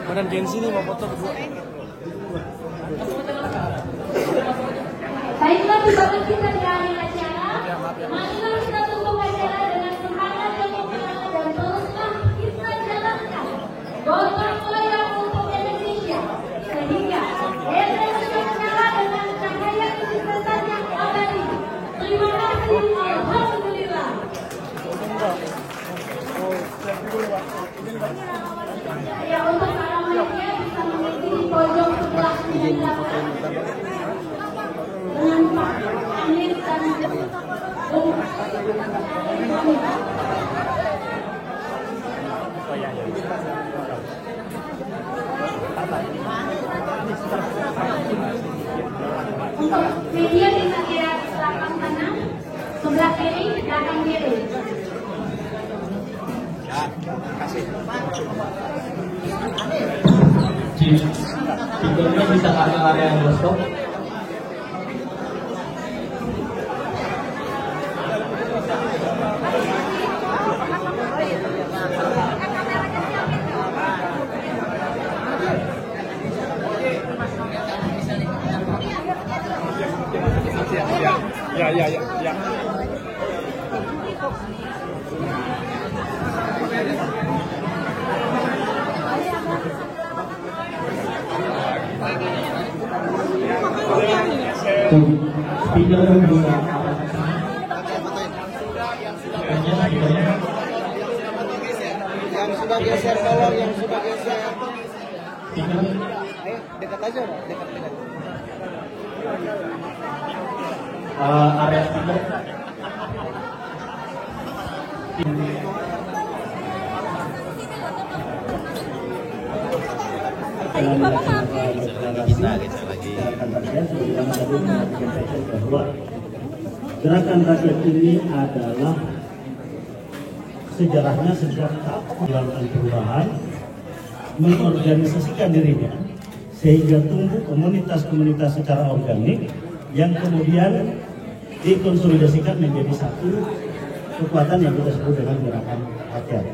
Badan gengsi nih mau foto berdua. Baiklah, sebelum kita dialih acara, marilah kita tutup acara dengan semangat yang memperoleh dan teruslah kita jalankan gotong royong untuk Indonesia sehingga Indonesia menyala dengan cahaya kesuksesan yang abadi. Terima kasih, alhamdulillah. Ya, untuk para media bisa mengikuti di pojok sebelah sini dengan Pak Amir dan untuk media bisa lihat belakang kanan, sebelah kiri, belakang kiri. Tidurnya bisa ke area yang kosong. Ya. Speaker juga. Yang sudah geser kolor, yang sudah geser. Speaker. Ayo dekat aja, dekat. Area speaker. Gerakan rakyat ini adalah sejarahnya sejak melakukan perubahan, mengorganisasikan dirinya sehingga tumbuh komunitas-komunitas secara organik yang kemudian dikonsolidasikan menjadi satu kekuatan yang kita sebut dengan gerakan rakyat.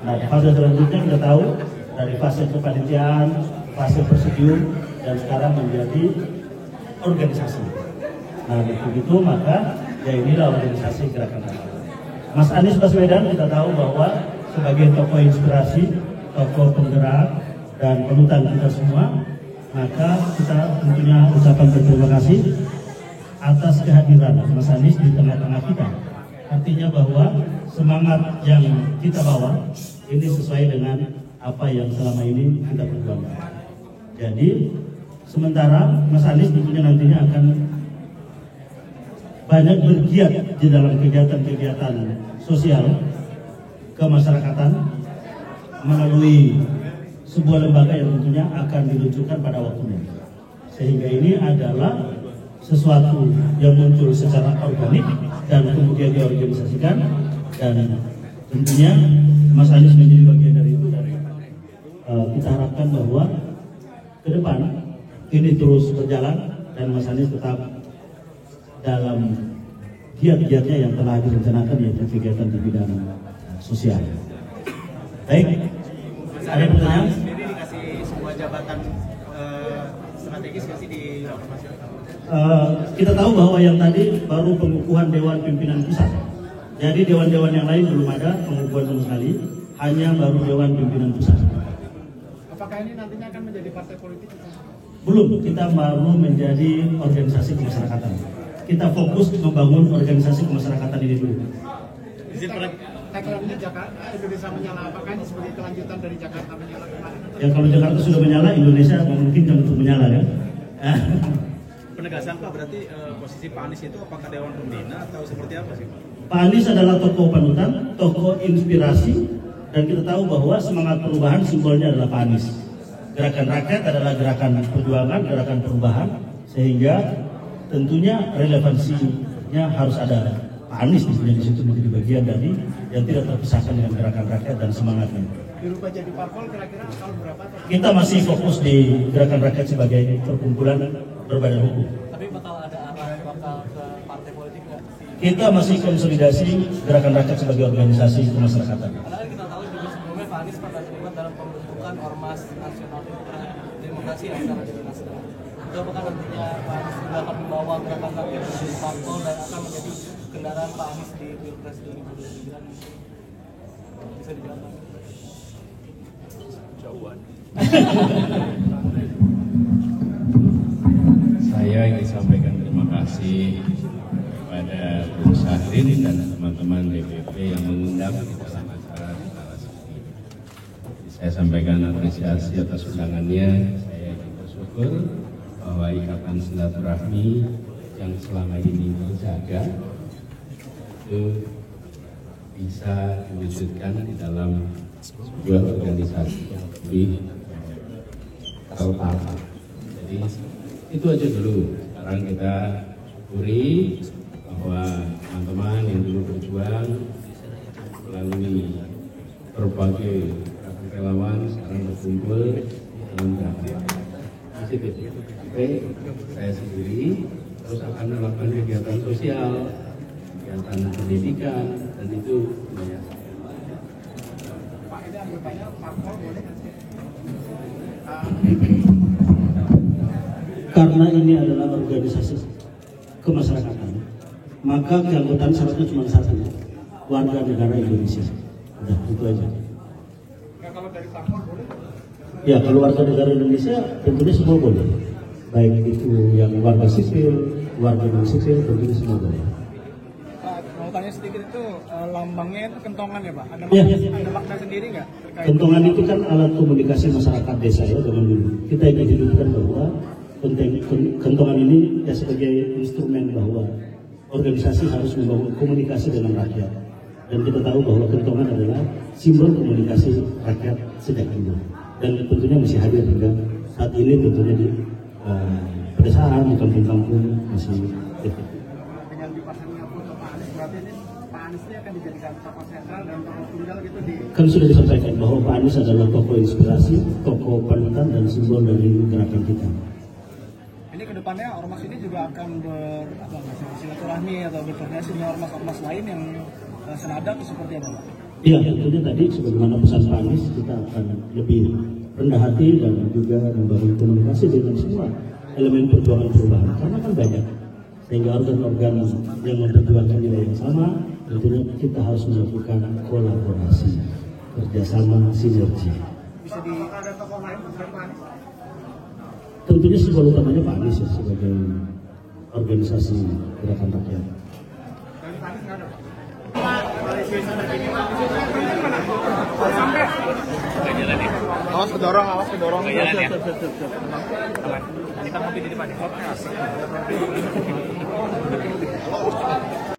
Nah, fase selanjutnya kita tahu dari fase kepanitiaan, fase presidium, dan sekarang menjadi organisasi. Nah, begitu maka ya inilah organisasi gerakan rakyat. Mas Anies Baswedan kita tahu bahwa sebagai tokoh inspirasi, tokoh penggerak dan penutan kita semua, maka kita tentunya ucapan berterima kasih atas kehadiran Mas Anies di tengah-tengah kita. Artinya bahwa semangat yang kita bawa ini sesuai dengan apa yang selama ini kita perjuangkan. Jadi sementara Mas Anies tentunya nantinya akan banyak bergiat di dalam kegiatan-kegiatan sosial kemasyarakatan melalui sebuah lembaga yang tentunya akan diluncurkan pada waktunya. Sehingga ini adalah sesuatu yang muncul secara organik dan kemudian diorganisasikan, dan tentunya Mas Anies menjadi bagian dari itu. Kita harapkan bahwa ke depan ini terus berjalan dan Mas Anies tetap dalam giat-giatnya yang telah direncanakan, yaitu kegiatan di bidang sosial. Baik, ada pertanyaan? Sendiri dikasih sebuah jabatan strategis nggak sih di masyarakat? Kita tahu bahwa yang tadi baru pengukuhan Dewan Pimpinan Pusat. Jadi dewan-dewan yang lain belum ada pengukuhan sama sekali, hanya baru Dewan Pimpinan Pusat. Apakah ini nantinya akan menjadi partai politik? Belum, kita baru menjadi organisasi kemasyarakatan. Kita fokus membangun organisasi kemasyarakatan ini dulu. Tagline-nya Jakarta Indonesia Menyala, apakah ini sebagai kelanjutan dari Jakarta Menyala kemarin? Yang kalau Jakarta sudah menyala, Indonesia memungkinkan untuk menyala kan? Penegasan Pak, berarti posisi Pak Anies itu apakah Dewan Pembina atau seperti apa sih Pak? Pak Anies adalah tokoh panutan, tokoh inspirasi, dan kita tahu bahwa semangat perubahan simbolnya adalah Pak Anies. Gerakan rakyat adalah gerakan perjuangan, gerakan perubahan, sehingga tentunya relevansinya harus ada Pak Anies di situ menjadi bagian dari yang tidak terpisahkan dengan gerakan rakyat dan semangatnya. Dirubah jadi parpol kira-kira tahun berapa? Kita masih fokus di gerakan rakyat sebagai perkumpulan berbadan hukum. Tapi bakal ada arah bakal ke partai politik nggak? Kita masih konsolidasi gerakan rakyat sebagai organisasi kemasyarakatan. Karena kita tahu juga sebelumnya Pak Anies pernah terlibat dalam pembentukan merupakan ormas nasional demokrasi antara dari Nasdem. Itu apakah nantinya Pak Anies juga akan membawa gerakan rakyat di parpol dan akan menjadi kendaraan Pak Anies di Pilpres 2029? Bisa dijawab? Jawaban. Saya ingin sampaikan terima kasih kepada Bung Syahrin dan teman-teman DPP yang mengundang di dalam acara seperti ini. Saya sampaikan apresiasi atas undangannya. Saya ingin bersyukur bahwa ikatan silaturahmi yang selama ini terjaga itu bisa diwujudkan di dalam sebuah organisasi yang lebih tertata. Jadi itu aja dulu. Sekarang kita syukuri bahwa teman-teman yang dulu berjuang melalui berbagai relawan sekarang berkumpul dalam gerakan positif. Saya sendiri terus akan melakukan kegiatan sosial, kegiatan pendidikan, dan itu banyak. Karena ini adalah organisasi kemasyarakatan, maka keanggotaan syaratnya cuma satu, warga negara Indonesia. Udah, itu aja. Kalau dari parpol boleh? Ya, kalau warga negara Indonesia tentunya semua boleh, baik itu yang warga sipil, warga non sipil, tentunya semua boleh. Pak, mau tanya sedikit itu lambangnya itu kentongan ya Pak? Ada Ya. ada makna sendiri nggak? Kentongan itu kan alat komunikasi masyarakat desa ya zaman dulu. Kita ingin hidupkan bahwa kentongan ini ya sebagai instrumen bahwa organisasi harus membangun komunikasi dengan rakyat. Dan kita tahu bahwa kentongan adalah simbol komunikasi rakyat sejak dulu. Dan tentunya masih hadir hingga saat ini, tentunya di pedesaan, di kampung-kampung masih efektif. Dengan dipasangnya foto Pak Anies, berarti ini Pak Anies ini akan dijadikan tokoh sentral dan tokoh tunggal gitu di. Kan sudah disampaikan bahwa Pak Anies adalah tokoh inspirasi, tokoh panutan dan simbol dari gerakan kita. Ini kedepannya ormas ini juga akan bersilaturahmi atau berkoordinasi dengan ormas-ormas lain yang senada atau seperti apa Pak? Iya, tentunya tadi sebagaimana pesan Pak Anies, kita akan lebih rendah hati dan juga membangun komunikasi dengan semua elemen perjuangan perubahan, karena kan banyak, sehingga organ-organ yang memperjuangkan nilai yang sama, tentunya kita harus melakukan kolaborasi, kerjasama, sinergi. Bisa di ada tokoh lain selain Pak Anies? Tentunya simbol utamanya Pak Anies ya, sebagai organisasi gerakan rakyat. Dari Pak Anies nggak ada Pak? Awas kedorong, awas kedorong. Kita ngopi di depan. Oke, asik.